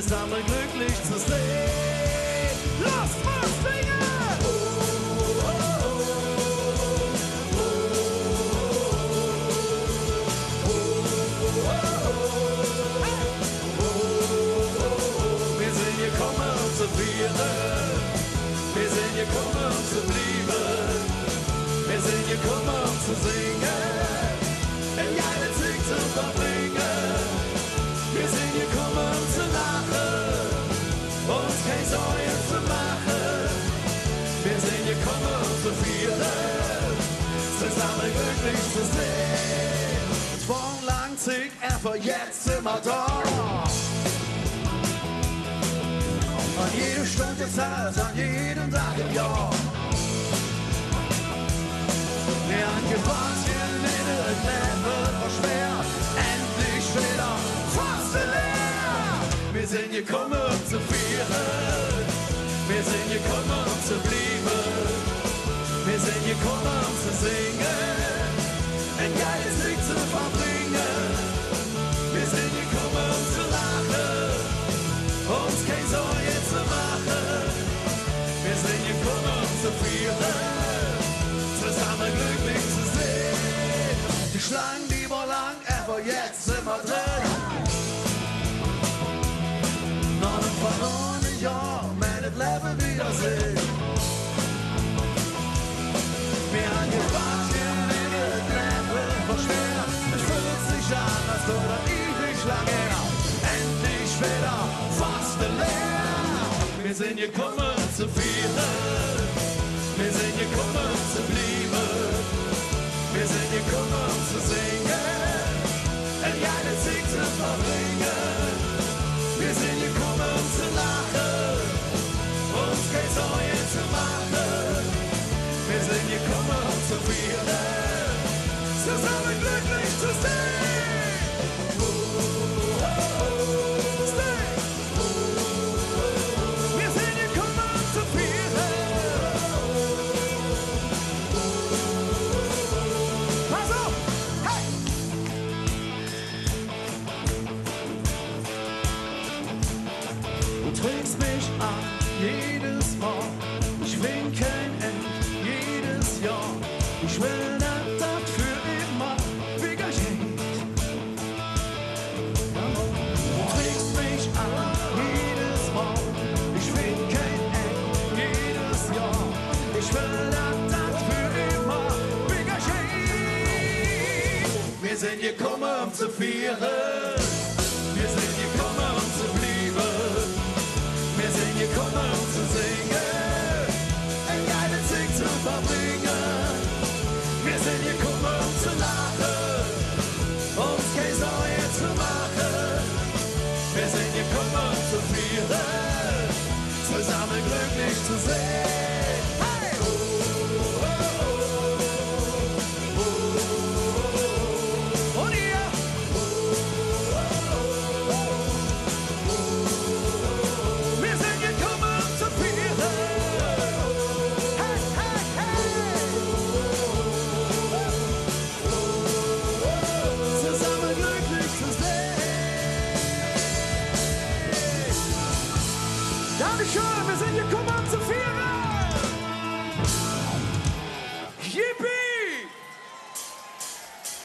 zusammen glücklich zu sehen. Lasst uns singen! Wir sind gekommen, um zu feiern. Wir sind gekommen, um zu bleiben. Wir sind gekommen, um zu singen. Ein geiles Sieg zu verbringen. Wir sind gekommen, um zu lachen. Uns keine Sorgen zu machen. Wir sind gekommen, um zu feiern. Zusammen glücklich zu sehen. Von Langzig, einfach jetzt sind wir da. An jeder Stunde Zeit, an jedem Tag im Jahr. Wir haben gewartet, in der Leben war schwer. Endlich wieder fast leer. Wir sind gekommen, um zu feiern. Wir sind gekommen, um zu bleiben. Wir sind gekommen, um zu singen. Ein geiles Lied zu verbringen. Wir sind gekommen, um zu lachen. Uns keine Sorge zu machen. Wir sind gekommen, um zu feiern. Zusammen glücklich zu sehen. Die Schlangen, die war lang, aber jetzt sind wir drin. Noch ein verlorenes Jahr, mein Leben wiedersehen. Wir haben gewartet, in der Leben war schwer. Es fühlt sich an, als würde ewig lang her. Endlich wieder fast leer. Wir sind gekommen zu feiern. Wir sind gekommen zu bleiben. Wir sind gekommen zu singen. Ein geiles Sieg zu verbringen. Wir sind gekommen zu lachen. Uns keine Sorgen zu machen. Wir sind gekommen zu feiern. Zusammen glücklich zu sein. Wir sind gekommen zu feiern. Pass auf! Hey! Du trägst mich an jedes Mal. Ich bin kein End jedes Jahr. Ich will, dass das für immer wieder geht. Du trägst mich an jedes Mal. Ich bin kein End jedes Jahr. Ich will, dass das für immer wieder geht. Wir sind gekommen, um zu feiern. Wir sind gekommen, um zu bleiben. Wir sind gekommen, um zu singen. Ein geiles Sieg zu verbringen. Wir sind gekommen, um zu lachen. Uns keine Sorgen zu machen. Wir sind gekommen, um zu feiern. Zusammen glücklich zu sein. Hey! Und ihr? Wir sind gekommen, um zu feiern. Hey, hey, hey! Zusammen glücklich zu sein. Dankeschön, wir sind gekommen.